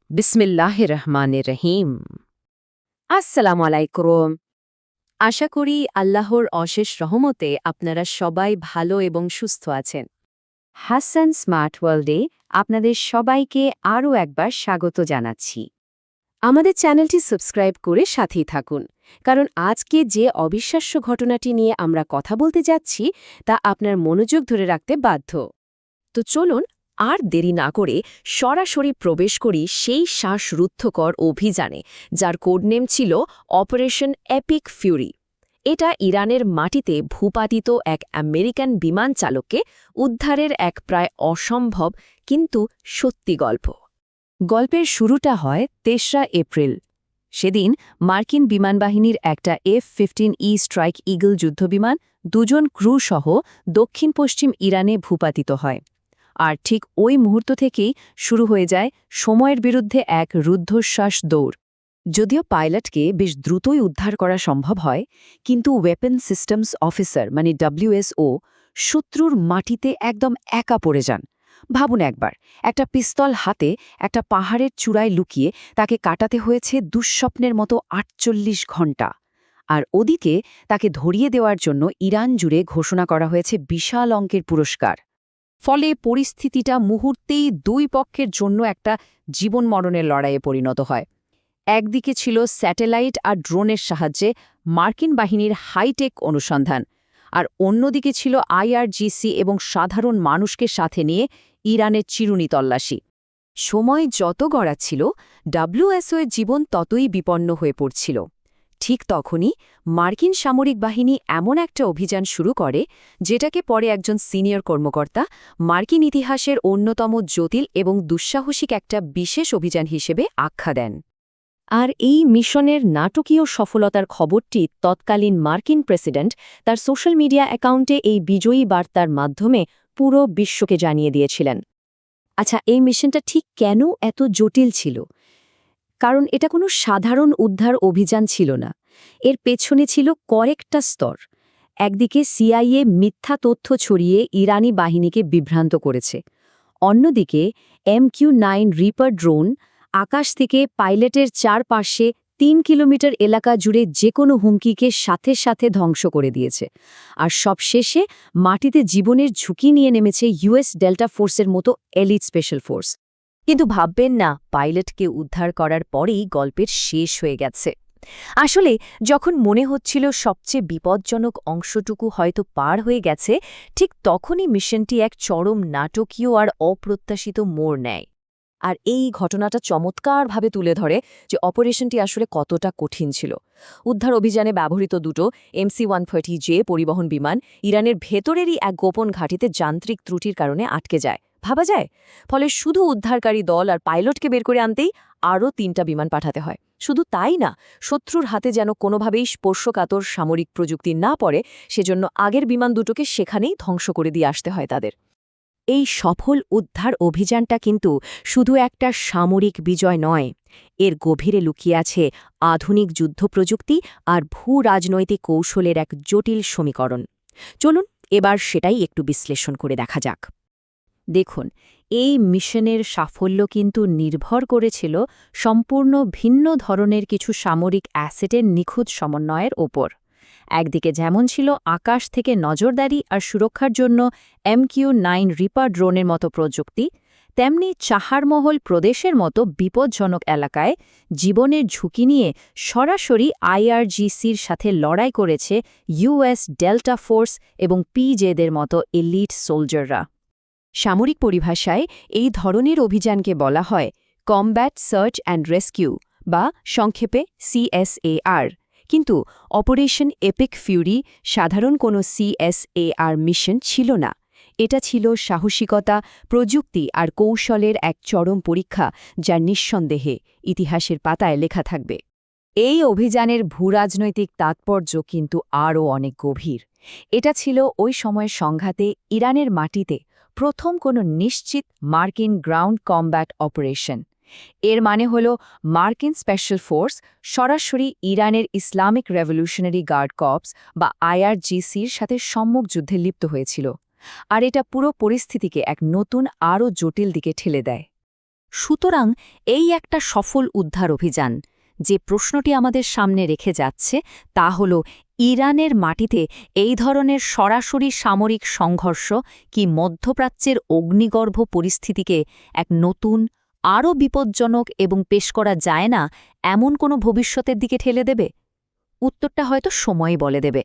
বিসমিল্লাহির রহমানির রহিম। আসসালামু আলাইকুম। আশা করি আল্লাহর অশেষ রহমতে আপনারা সবাই ভালো এবং সুস্থ আছেন। হাসান স্মার্ট ওয়ার্ল্ডে আপনাদের সবাইকে আরও একবার স্বাগত জানাচ্ছি। আমাদের চ্যানেলটি সাবস্ক্রাইব করে সাথেই থাকুন, কারণ আজকে যে অবিশ্বাস্য ঘটনাটি নিয়ে আমরা কথা বলতে যাচ্ছি তা আপনার মনোযোগ ধরে রাখতে বাধ্য। তো চলুন আর দেরি না করে সরাসরি প্রবেশ করি সেই শ্বাসরুদ্ধকর অভিযানে, যার কোডনেম ছিল অপারেশন এপিক ফিউরি। এটা ইরানের মাটিতে ভূপাতিত এক আমেরিকান বিমান চালককে উদ্ধারের এক প্রায় অসম্ভব কিন্তু সত্যি গল্প। গল্পের শুরুটা হয় ৩রা এপ্রিল। সেদিন মার্কিন বিমানবাহিনীর একটা F-15E স্ট্রাইক ইগল যুদ্ধবিমান ২জন ক্রু সহ দক্ষিণ পশ্চিম ইরানে ভূপাতিত হয়। আর ঠিক ওই মুহূর্ত থেকেই শুরু হয়ে যায় সময়ের বিরুদ্ধে এক রুদ্ধশ্বাস দৌড়। যদিও পাইলটকে বেশ দ্রুতই উদ্ধার করা সম্ভব হয়, কিন্তু ওয়েপন সিস্টেমস অফিসার মানে WSO শত্রুর মাটিতে একদম একা পড়ে যান। ভাবুন একবার, একটা পিস্তল হাতে একটা পাহাড়ের চূড়ায় লুকিয়ে তাকে কাটাতে হয়েছে দুঃস্বপ্নের মতো ৪৮ ঘণ্টা। আর ওদিকে তাকে ধরিয়ে দেওয়ার জন্য ইরান জুড়ে ঘোষণা করা হয়েছে বিশাল অঙ্কের পুরস্কার। ফলে পরিস্থিতিটা মুহূর্তেই দুই পক্ষের জন্য একটা জীবন মরণের লড়াইয়ে পরিণত হয়। একদিকে ছিল স্যাটেলাইট আর ড্রোনের সাহায্যে মার্কিন বাহিনীর হাইটেক অনুসন্ধান, আর অন্যদিকে ছিল IRGC এবং সাধারণ মানুষকে সাথে নিয়ে ইরানের চিরুনি তল্লাশি। সময় যত গড়াচ্ছিল, WSO এর জীবন ততই বিপন্ন হয়ে পড়ছিল। ঠিক তখনই মার্কিন সামরিক বাহিনী এমন একটা অভিযান শুরু করে, যেটাকে পরে একজন সিনিয়র কর্মকর্তা মার্কিন ইতিহাসের অন্যতম জটিল এবং দুঃসাহসিক একটা বিশেষ অভিযান হিসেবে আখ্যা দেন। আর এই মিশনের নাটকীয় সফলতার খবরটি তৎকালীন মার্কিন প্রেসিডেন্ট তার সোশ্যাল মিডিয়া অ্যাকাউন্টে এই বিজয়ী বার্তার মাধ্যমে পুরো বিশ্বকে জানিয়ে দিয়েছিলেন। আচ্ছা, এই মিশনটা ঠিক কেন এত জটিল ছিল? কারণ এটা কোনো সাধারণ উদ্ধার অভিযান ছিল না। এর পেছনে ছিল কয়েকটা স্তর। একদিকে CIA মিথ্যা তথ্য ছড়িয়ে ইরানি বাহিনীকে বিভ্রান্ত করেছে। অন্যদিকে MQ-9 রিপার ড্রোন আকাশ থেকে পাইলটের চারপাশে ৩ কিলোমিটার এলাকা জুড়ে যে কোনো হুমকিকে সাথে সাথে ধ্বংস করে দিয়েছে। আর সবশেষে মাটিতে জীবনের ঝুঁকি নিয়ে নেমেছে US ডেল্টা ফোর্সের মতো এলিট স্পেশাল ফোর্স। কিন্তু ভাববেন না, পাইলটকে উদ্ধার করার পরেই গল্পের শেষ হয়ে গেছে। আসলে যখন মনে হচ্ছিল সবচেয়ে বিপজ্জনক অংশটুকু হয়তো পার হয়ে গেছে, ঠিক তখনই মিশনটি এক চরম নাটকীয় আর অপ্রত্যাশিত মোড় নেয়। আর এই ঘটনাটা চমৎকারভাবে তুলে ধরে যে অপারেশনটি আসলে কতটা কঠিন ছিল। উদ্ধার অভিযানে ব্যবহৃত দুটো MC-130J পরিবহন বিমান ইরানের ভেতরেরই এক গোপন ঘাঁটিতে যান্ত্রিক ত্রুটির কারণে আটকে যায়। ভাবা যায়? ফলে শুধু উদ্ধারকারী দল আর পাইলটকে বের করে আনতেই আরও ৩টা বিমান পাঠাতে হয়। শুধু তাই না, শত্রুর হাতে যেন কোনোভাবেই স্পর্শকাতর সামরিক প্রযুক্তি না পড়ে, সেজন্য আগের বিমান দুটোকে সেখানেই ধ্বংস করে দিয়ে আসতে হয় তাদের। এই সফল উদ্ধার অভিযানটা কিন্তু শুধু একটা সামরিক বিজয় নয়, এর গভীরে লুকিয়ে আছে আধুনিক যুদ্ধপ্রযুক্তি আর ভূ-রাজনৈতিক কৌশলের এক জটিল সমীকরণ। চলুন এবার সেটাই একটু বিশ্লেষণ করে দেখা যাক। দেখুন, এই মিশনের সাফল্য কিন্তু নির্ভর করেছিল সম্পূর্ণ ভিন্ন ধরনের কিছু সামরিক অ্যাসেটের নিখুঁত সমন্বয়ের ওপর। একদিকে যেমন ছিল আকাশ থেকে নজরদারি আর সুরক্ষার জন্য MQ-9 রিপার ড্রোনের মতো প্রযুক্তি, তেমনি চাহারমহল প্রদেশের মতো বিপজ্জনক এলাকায় জীবনের ঝুঁকি নিয়ে সরাসরি IRGCর সাথে লড়াই করেছে US ডেল্টা ফোর্স এবং PJদের মতো এলিট সোলজাররা। সামরিক পরিভাষায় এই ধরনের অভিযানকে বলা হয় কমব্যাট সার্চ অ্যান্ড রেস্কিউ বা সংক্ষেপে CSAR। কিন্তু অপারেশন এপিক ফিউরি সাধারণ কোনো CSAR মিশন ছিল না। এটা ছিল সাহসিকতা, প্রযুক্তি আর কৌশলের এক চরম পরীক্ষা, যা নিঃসন্দেহে ইতিহাসের পাতায় লেখা থাকবে। এই অভিযানের ভূরাজনৈতিক তাৎপর্য কিন্তু আরও অনেক গভীর। এটা ছিল ওই সময়ের সংঘাতে ইরানের মাটিতে প্রথম কোনো নিশ্চিত মার্কিন গ্রাউন্ড কমব্যাট অপারেশন। এর মানে হল মার্কিন স্পেশাল ফোর্স সরাসরি ইরানের ইসলামিক রেভলিউশনারি গার্ড কর্পস বা IRGCর সাথে সম্মুখ যুদ্ধে লিপ্ত হয়েছিল। আর এটা পুরো পরিস্থিতিকে এক নতুন আরও জটিল দিকে ঠেলে দেয়। সুতরাং এই একটা সফল উদ্ধার অভিযান যে প্রশ্নটি আমাদের সামনে রেখে যাচ্ছে তা হল ইরানের মাটিতে এই ধরনের সরাসরি সামরিক সংঘর্ষ কি মধ্যপ্রাচ্যের অগ্নিগর্ভ পরিস্থিতিকে এক নতুন আরও বিপজ্জনক এবং পেশ করা যায় না এমন কোনো ভবিষ্যতের দিকে ঠেলে দেবে? উত্তরটা হয়তো সময়ই বলে দেবে।